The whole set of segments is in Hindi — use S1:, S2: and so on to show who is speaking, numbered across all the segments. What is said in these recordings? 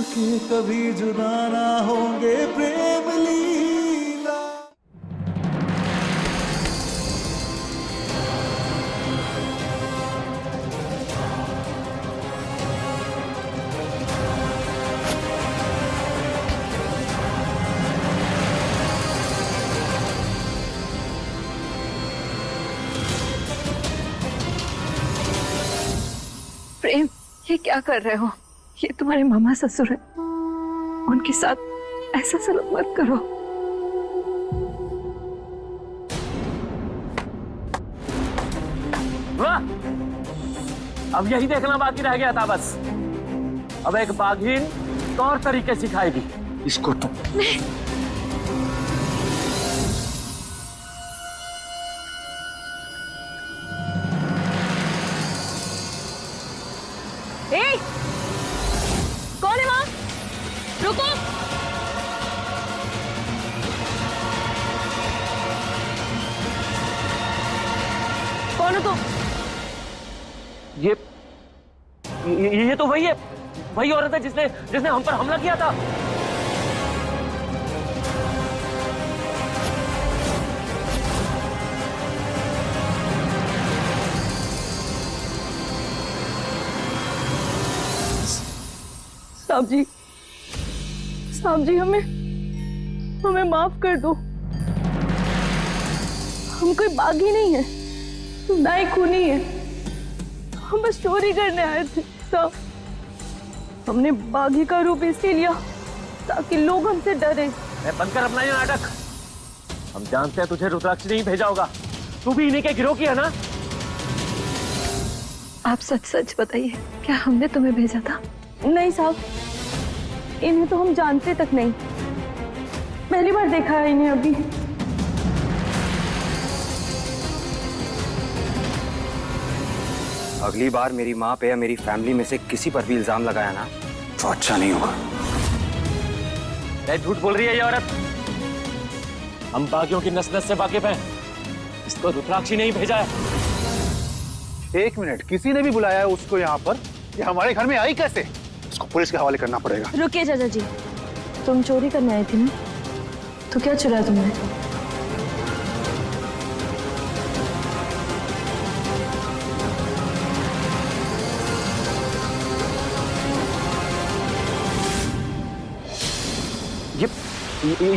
S1: के कभी जुदा ना होंगे प्रेम लीला।
S2: प्रेम, ये क्या कर रहे हो? ये तुम्हारे मामा ससुर है, उनके साथ ऐसा सलूक मत करो।
S3: वाह, अब यही देखना बाकी रह गया था बस। अब एक बाघिन तौर तरीके सिखाएगी इसको तो।
S2: नहीं। ए, कौन है वहां? रुको। कौन हो तुम?
S3: ये तो वही है, वही औरत है जिसने जिसने हम पर हमला किया था।
S2: साहब जी, हमें माफ कर दो। हम कोई बागी नहीं है, ना ही खूनी है। हम बस चोरी करने आए थे साहब। हमने बागी का रूप इसलिए लिया ताकि लोग हमसे डरे।
S3: बंद कर अपना ये नाटक। हम जानते हैं तुझे रुद्राक्ष ने ही भेजा होगा। तू भी इन्हीं के गिरोह की है ना?
S2: आप सच सच बताइए, क्या हमने तुम्हें भेजा था? नहीं साहब, इन्हें तो हम जानते तक नहीं, पहली बार देखा है इन्हें अभी।
S4: अगली बार मेरी माँ पे या मेरी फैमिली में से किसी पर भी इल्जाम लगाया ना तो अच्छा नहीं होगा।
S3: झूठ बोल रही है ये औरत। हम बागियों की नस नस से वाकिफ हैं। इसको रुद्राक्ष ने ही भेजा है।
S5: एक मिनट, किसी ने भी बुलाया है उसको यहाँ पर? ये हमारे घर में आई कैसे? इसको पुलिस के हवाले करना पड़ेगा।
S2: रुकिए चाचा जी, तुम चोरी करने आई थी ना, तो क्या चुराया तुमने?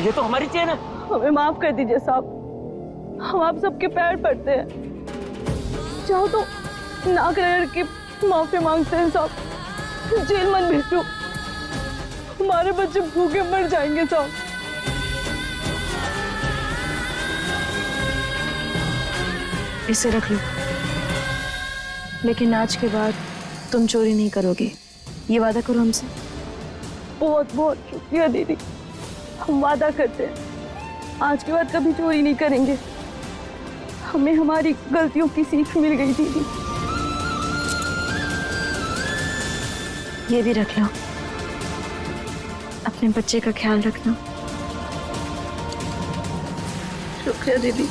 S3: ये तो हमारी चेन है।
S2: हमें माफ कर दीजिए साहब, हम आप सबके पैर पड़ते हैं। चाहो तो नाक रगड़ के माफी मांगते हैं साहब। जेल मत भेजो, हमारे बच्चे भूखे मर जाएंगे साहब। इसे रख लो, लेकिन आज के बाद तुम चोरी नहीं करोगे, ये वादा करो हमसे। बहुत बहुत शुक्रिया दीदी, हम वादा करते हैं आज के बाद कभी चोरी नहीं करेंगे। हमें हमारी गलतियों की सीख मिल गई दीदी। ये भी रख लो, अपने बच्चे का ख्याल रखना। शुक्रिया दीदी।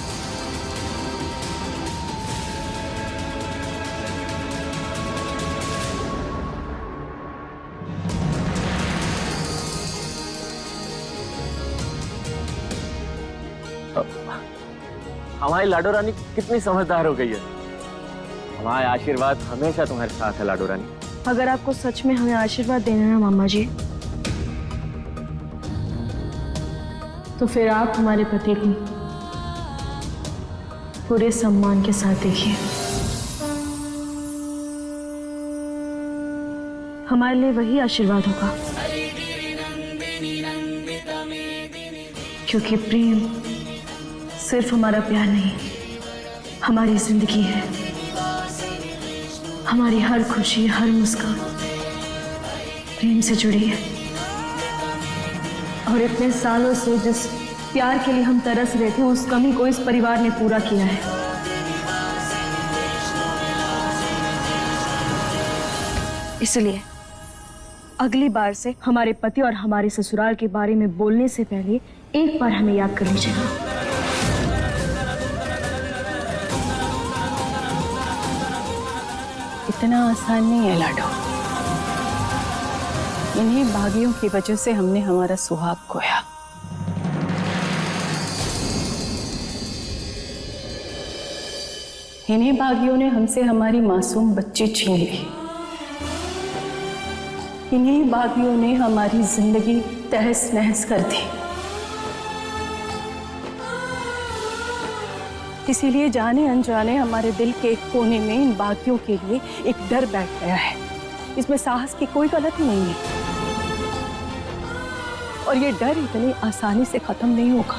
S3: हमारी लाडो रानी कितनी समझदार हो गई है। हमारा आशीर्वाद हमेशा तुम्हारे साथ है लाडो रानी।
S2: अगर आपको सच में हमें आशीर्वाद देना है मामा जी, तो फिर आप हमारे पति को पूरे सम्मान के साथ देखिए। हमारे लिए वही आशीर्वाद होगा, क्योंकि प्रेम सिर्फ हमारा प्यार नहीं, हमारी जिंदगी है। हमारी हर खुशी, हर मुस्कान प्रेम से जुड़ी है। और इतने सालों से जिस प्यार के लिए हम तरस रहे थे, उस कमी को इस परिवार ने पूरा किया है। इसलिए अगली बार से हमारे पति और हमारे ससुराल के बारे में बोलने से पहले एक बार हमें याद कर लीजिएगा। इतना आसान नहीं है लाडो, इन्हीं बागियों की वजह से हमने हमारा सुहाग खोया। इन्हीं बागियों ने हमसे हमारी मासूम बच्ची छीन ली। इन्हीं बागियों ने हमारी जिंदगी तहस नहस कर दी। इसीलिए जाने अनजाने हमारे दिल के एक कोने में इन बागियों के लिए एक डर बैठ गया है। इसमें साहस की कोई गलती नहीं है और ये डर इतनी आसानी से खत्म नहीं होगा।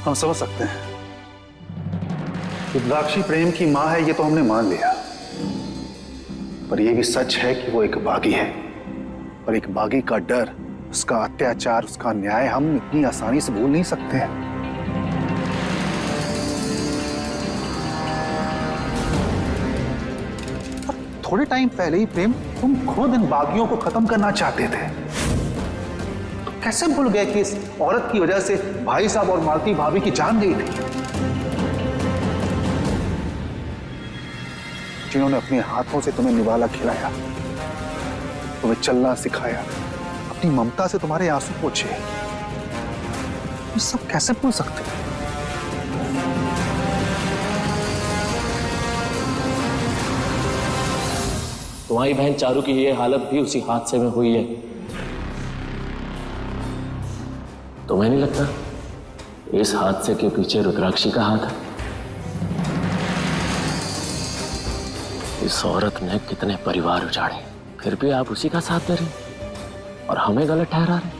S5: हम समझ सकते हैं रुद्राक्षी प्रेम की मां है, ये तो हमने मान लिया, पर यह भी सच है कि वो एक बागी है और एक बागी का डर, उसका अत्याचार, उसका न्याय हम इतनी आसानी से भूल नहीं सकते हैं। थोड़े टाइम पहले ही प्रेम तुम खुद इन बागियों को खत्म करना चाहते थे, तो कैसे भूल गए कि इस औरत की वजह से भाई साहब और मालती भाभी की जान गई थी, जिन्होंने अपने हाथों से तुम्हें निवाला खिलाया, तुम्हें चलना सिखाया, अपनी ममता से तुम्हारे आंसू पोंछे। ये सब कैसे भूल सकते हैं?
S3: तुम्हारी बहन चारू की ये हालत भी उसी हादसे में हुई है। तुम्हें नहीं लगता इस हादसे के पीछे रुद्राक्षी का हाथ है? इस औरत ने कितने परिवार उजाड़े, फिर भी आप उसी का साथ दे रहे और हमें गलत ठहरा रहे।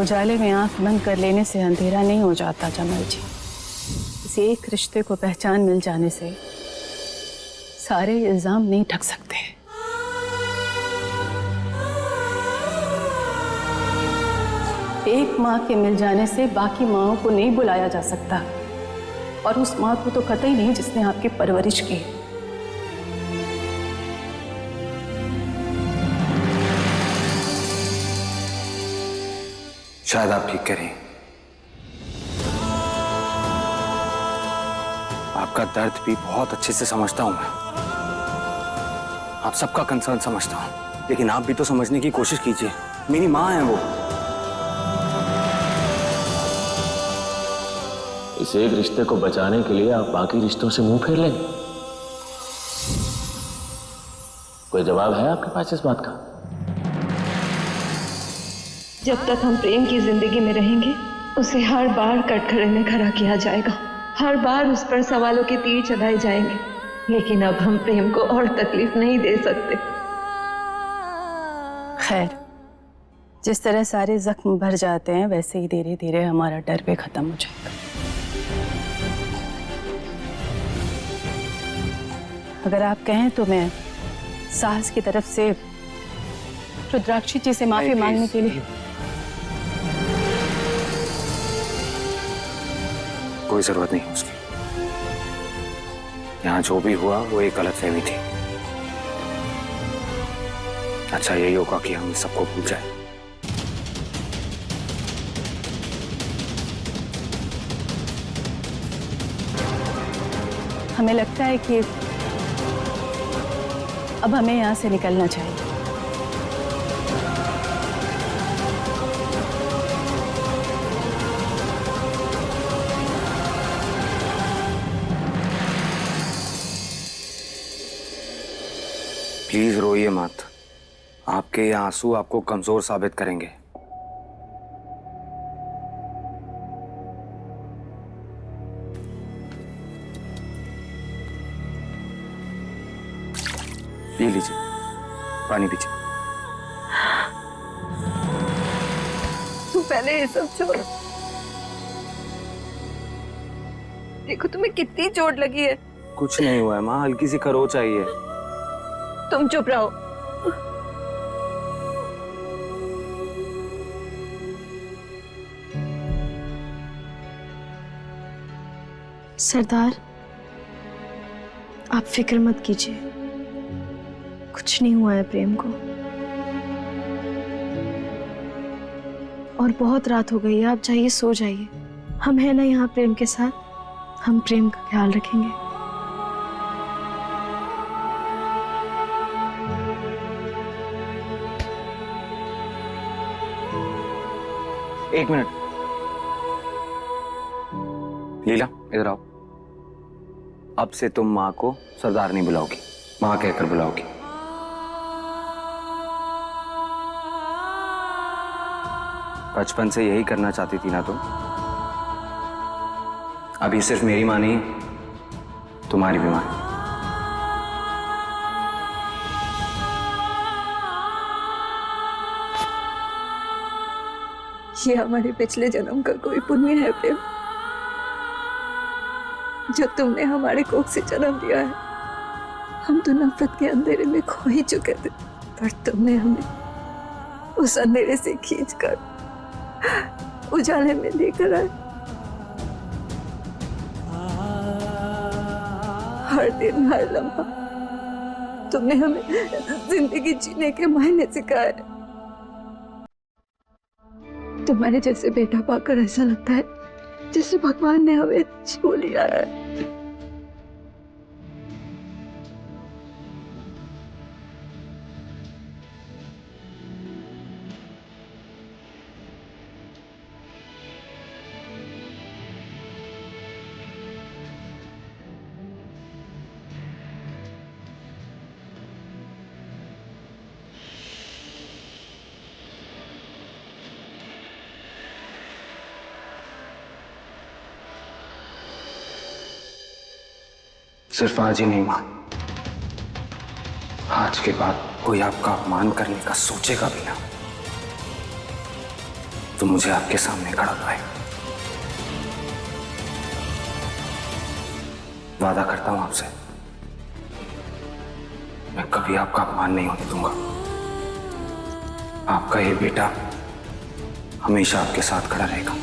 S2: उजाले में आंख बंद कर लेने से अंधेरा नहीं हो जाता जमल जी। किसी एक रिश्ते को पहचान मिल जाने से सारे इल्जाम नहीं ढक सकते। एक माँ के मिल जाने से बाकी माँओं को नहीं बुलाया जा सकता, और उस माँ को तो कतई नहीं जिसने आपकी परवरिश की।
S4: शायद आप ठीक कह रही हैं। आपका दर्द भी बहुत अच्छे से समझता हूं मैं, आप सबका कंसर्न समझता हूं, लेकिन आप भी तो समझने की कोशिश कीजिए। मेरी माँ है वो।
S3: इस एक रिश्ते को बचाने के लिए आप बाकी रिश्तों से मुंह फेर लेंगे? कोई जवाब है आपके पास इस बात का?
S2: जब तक हम प्रेम की जिंदगी में रहेंगे उसे हर बार कटघरे में खड़ा किया जाएगा, हर बार उस पर सवालों के तीर चलाए जाएंगे, लेकिन अब हम प्रेम को और तकलीफ नहीं दे सकते। खैर, जिस तरह सारे जख्म भर जाते हैं वैसे ही धीरे धीरे हमारा डर भी खत्म हो जाएगा। अगर आप कहें तो मैं साहस की तरफ से रुद्राक्षी जी से माफी मांगने के लिए।
S4: कोई जरूरत नहीं उसकी। यहाँ जो भी हुआ वो एक गलतफहमी थी। अच्छा यही होगा कि हम सबको भूल जाए।
S2: हमें लगता है कि अब हमें यहाँ से निकलना चाहिए।
S4: प्लीज रोइए मत, आपके ये आंसू आपको कमजोर साबित करेंगे। पी लीजिए, पानी पीजिए।
S2: तू पहले ये सब छोड़। देखो तुम्हें कितनी चोट लगी है।
S4: कुछ नहीं हुआ है माँ, हल्की सी खरोच आई है।
S2: तुम चुप रहो।
S6: सरदार, आप फिक्र मत कीजिए, कुछ नहीं हुआ है प्रेम को। और बहुत रात हो गई है, आप जाइए सो जाइए। हम हैं ना यहाँ प्रेम के साथ, हम प्रेम का ख्याल रखेंगे।
S4: एक मिनट। लीला इधर आओ। अब से तुम माँ को सरदार नहीं बुलाओगी, माँ कहकर बुलाओगी। बचपन से यही करना चाहती थी ना तुम? अभी सिर्फ मेरी माँ नहीं, तुम्हारी भी माँ।
S2: ये हमारे पिछले जन्म का कोई पुण्य है प्रेम, जो तुमने हमारे कोख से जन्म दिया है। हम तो नफरत के अंधेरे में खो ही चुके थे, पर तुमने हमें उस अंधेरे से खींचकर उजाले में लेकर आए। हर दिन हर लम्हा तुमने हमें जिंदगी जीने के मायने सिखाए। तुम्हारे जैसे बेटा पाकर ऐसा लगता है जैसे भगवान ने हमें छू लिया है।
S4: सिर्फ आज ही नहीं मां, आज के बाद कोई आपका अपमान करने का सोचेगा भी ना तो मुझे आपके सामने खड़ा पाए। वादा करता हूं आपसे, मैं कभी आपका अपमान नहीं होने दूंगा। आपका ये बेटा हमेशा आपके साथ खड़ा रहेगा।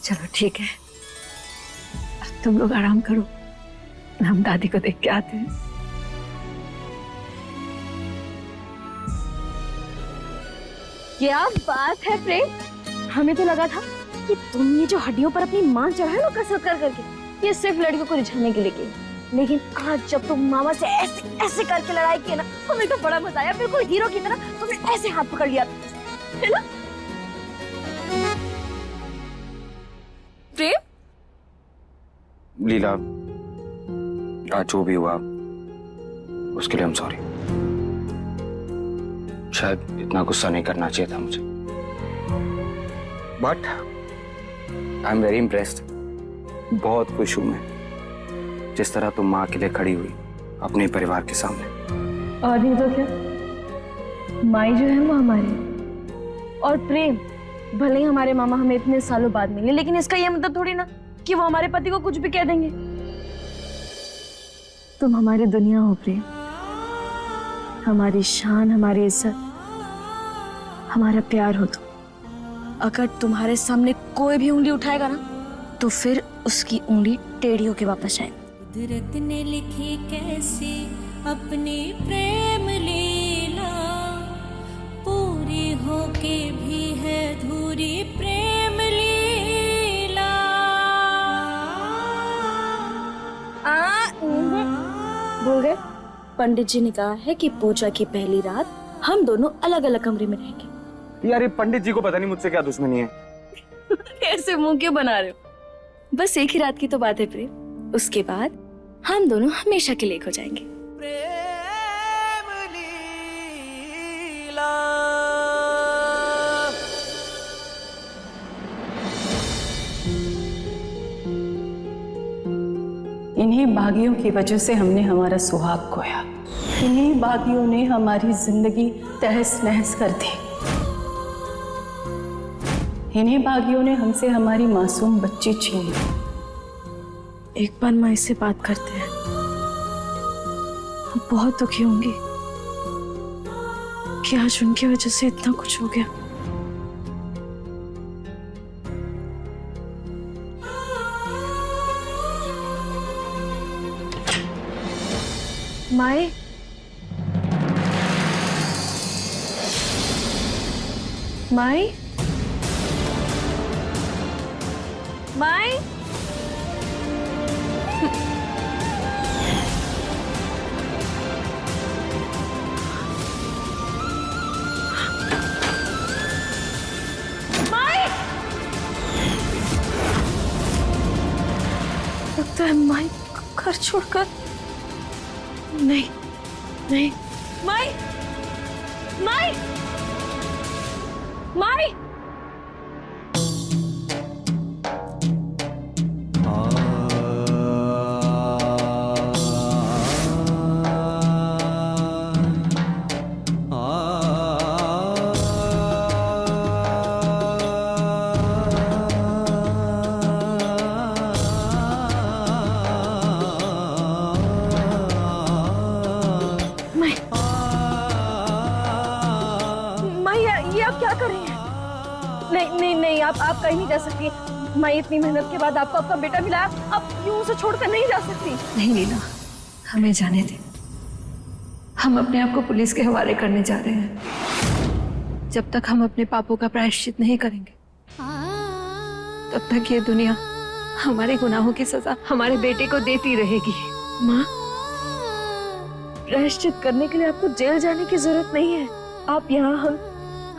S2: चलो ठीक है, अब तुम लोग आराम करो, हम दादी को देख के आते हैं।
S6: क्या बात है प्रेम, हमें तो लगा था कि तुम ये जो हड्डियों पर अपनी मां चढ़ाए ना कसरत कर करके, ये सिर्फ लड़कियों को रिझाने के लिए की, लेकिन आज जब तुम मामा से ऐसे ऐसे करके लड़ाई की ना, हमें तो बड़ा मजा आया। बिल्कुल हीरो की तरह तुमने ऐसे हाथ पकड़ लिया, है ना प्रेम?
S4: लीला, आज जो भी हुआ उसके लिए हम सॉरी। शायद इतना गुस्सा नहीं करना चाहिए था मुझे, but I am very impressed. बहुत खुश हूं मैं जिस तरह तुम माँ के लिए खड़ी हुई अपने परिवार के सामने।
S6: और नहीं तो क्या, माई जो है वो हमारी, और प्रेम भले ही हमारे मामा हमें इतने सालों बाद मिले, लेकिन इसका ये मतलब थोड़ी ना कि वो हमारे पति को कुछ भी कह देंगे। तुम हमारी दुनिया हो प्रेम, हमारी शान, हमारी इज्जत, हमारा प्यार हो तुम। अगर तुम्हारे सामने कोई भी उंगली उठाएगा ना तो फिर उसकी उंगली टेढ़ी होके वापस आए।
S7: कुदरत ने लिखी कैसी अपनी प्रेम लीला, पूरी होके भी है धूरी प्रेम लीला।
S6: भूल गए, पंडित जी ने कहा है कि पूजा की पहली रात हम दोनों अलग अलग कमरे में रहेंगे।
S4: यार ये पंडित जी को पता नहीं मुझसे क्या दुश्मनी है।
S6: ऐसे मुंह क्यों बना रहे हो? बस एक ही रात की तो बात है प्रेम, उसके बाद हम दोनों हमेशा के लिए एक हो जाएंगे।
S8: इन्हीं बागियों की वजह से हमने हमारा सुहाग खोया, इन्हीं बागियों ने हमारी जिंदगी तहस नहस कर दी, इन्हीं बागियों ने हमसे हमारी मासूम बच्ची छीन ली।
S6: एक बार माँ इससे बात करते हैं, हम बहुत दुखी होंगी कि आज उनकी वजह से इतना कुछ हो गया। माए, माए, माए,
S2: लगता है माई घर छोड़कर नहीं नहीं माई माई माई नहीं आप कहीं नहीं जा सकती। मैं इतनी मेहनत के बाद आपको आपका बेटा मिला, आप यूं उसे छोड़कर नहीं जा सकती।
S8: नहीं लीला, हमें जाने दे। हम अपने आप को पुलिस के हवाले करने जा रहे हैं। जब तक हम अपने पापों का प्रायश्चित नहीं करेंगे तब तक ये दुनिया हमारे गुनाहों की सजा हमारे बेटे को देती रहेगी।
S2: माँ, प्रायश्चित करने के लिए आपको जेल जाने की जरूरत नहीं है। आप यहाँ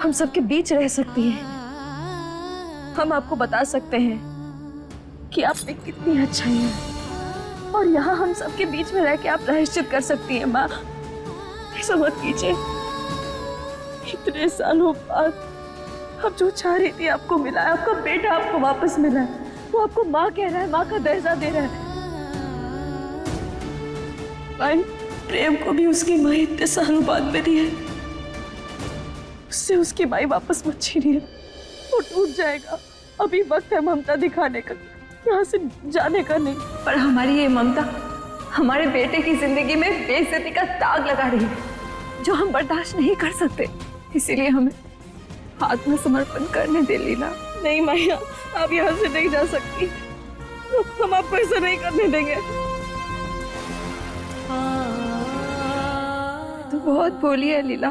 S2: हम सबके बीच रह सकती हैं। हम आपको बता सकते हैं कि आप में कितनी अच्छाई है और यहाँ हम सबके बीच में रह के आप प्रायश्चित कर सकती हैं। माँ, ऐसा मत कीजिए। इतने सालों बाद अब जो चाह रही थी आपको मिला है, आपका बेटा आपको वापस मिला है। वो आपको माँ कह रहा है, माँ का दर्जा दे रहा है। भाई, प्रेम को भी उसकी माँ इतने सालों बाद मिली है। उससे उसकी माँ वापस मत छीनिए, वो टूट जाएगा। अभी वक्त है ममता दिखाने का, यहाँ से जाने का नहीं।
S8: पर हमारी ये ममता हमारे बेटे की जिंदगी में बेइज्जती का दाग लगा रही है जो हम बर्दाश्त नहीं कर सकते। इसीलिए हमें आत्मसमर्पण करने दे लीला।
S2: नहीं माया, आप यहाँ से नहीं जा सकती। हम आपको ऐसा नहीं करने देंगे।
S8: तू बहुत भोली है लीला।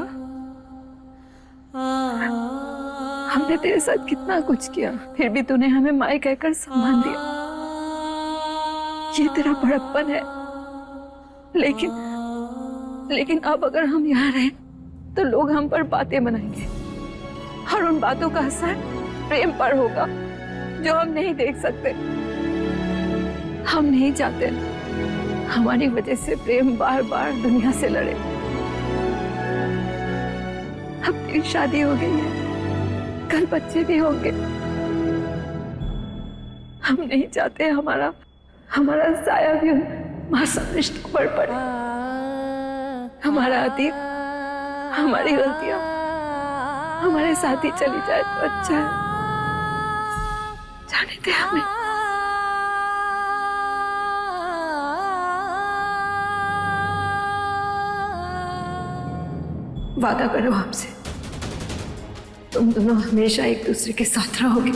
S8: हमने तेरे साथ कितना कुछ किया, फिर भी तूने हमें माई कहकर सम्मान दिया। ये तेरा बड़प्पन है। लेकिन अब अगर हम यहाँ रहें तो लोग हम पर बातें बनाएंगे और उन बातों का असर प्रेम पर होगा जो हम नहीं देख सकते। हम नहीं चाहते हमारी वजह से प्रेम बार बार दुनिया से लड़े। अब तेरी शादी हो गई है, कल बच्चे भी होंगे। हम नहीं चाहते हमारा साया भी उन मासूम रिश्तों पर पड़े। हमारा अतीत, हमारी गलतियां हमारे साथ ही चली जाए तो अच्छा है। जाने दे हमें। वादा करो हमसे, तुम दोनों हमेशा एक दूसरे के साथ रहोगे।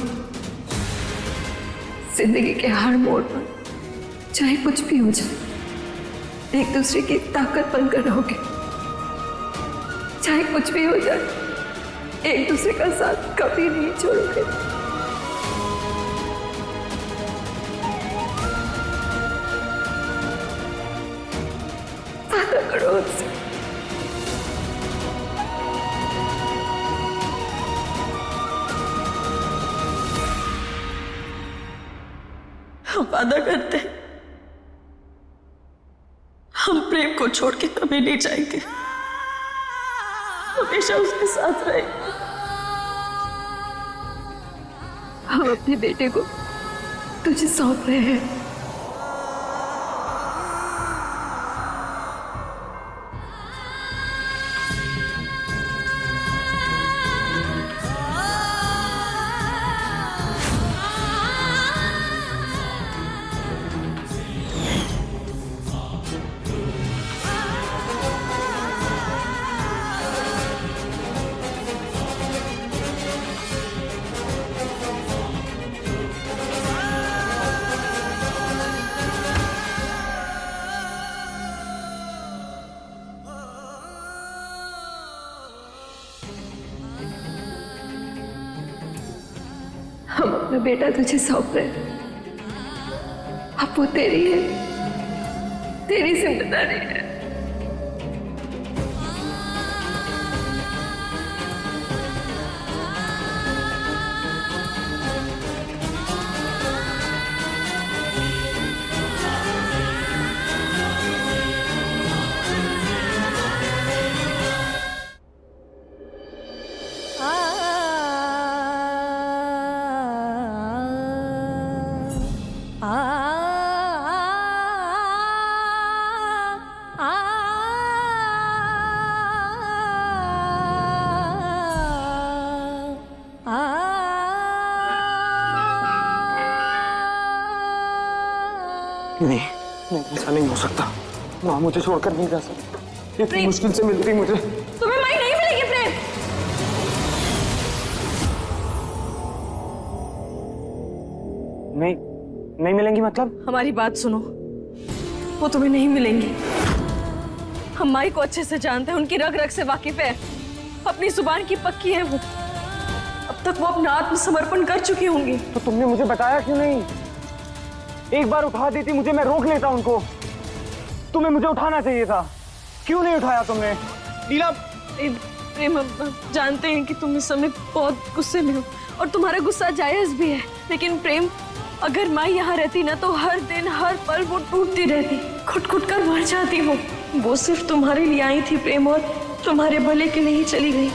S8: जिंदगी के हर मोड़ पर चाहे कुछ भी हो जाए, एक दूसरे की ताकत बनकर रहोगे। चाहे कुछ भी हो जाए, एक दूसरे का साथ कभी नहीं छोड़ोगे। वादा करो हमसे।
S2: हम वादा करते हैं, हम प्रेम को छोड़ के कभी नहीं जाएंगे। हमेशा उसके साथ रहेंगे।
S8: हम अपने बेटे को तुझे सौंप रहे हैं। हम अपना बेटा तुझे सौंप रहे हैं अब वो तेरी है, तेरी जिम्मेदारी है।
S4: नहीं, ऐसा नहीं हो सकता। माँ मुझे छोड़कर नहीं जा सकती। इतनी मुश्किल से मिल रही मुझे।
S6: तुम्हें माई नहीं मिलेगी प्रेम।
S4: नहीं मिलेंगी मतलब?
S2: हमारी बात सुनो, वो तुम्हें नहीं मिलेंगी। हम माई को अच्छे से जानते हैं, उनकी रग रग से वाकिफ है, अपनी जुबान की पक्की है वो। अब तक वो अपना आत्मसमर्पण कर चुकी होंगी।
S4: तो तुमने मुझे बताया क्यों नहीं? एक बार उठा देती मुझे, मैं रोक लेता उनको। तुम्हें मुझे उठाना चाहिए था, क्यों नहीं उठाया तुमने? नीला,
S2: प्रेम, हम जानते हैं कि तुम इस समय बहुत गुस्से में हो और तुम्हारा गुस्सा जायज भी है, लेकिन प्रेम, अगर माँ यहाँ रहती ना तो हर दिन हर पल वो टूटती रहती, घुट घुट कर मर जाती। वो सिर्फ तुम्हारे लिए आई थी प्रेम, और तुम्हारे भले के लिए ही चली गई।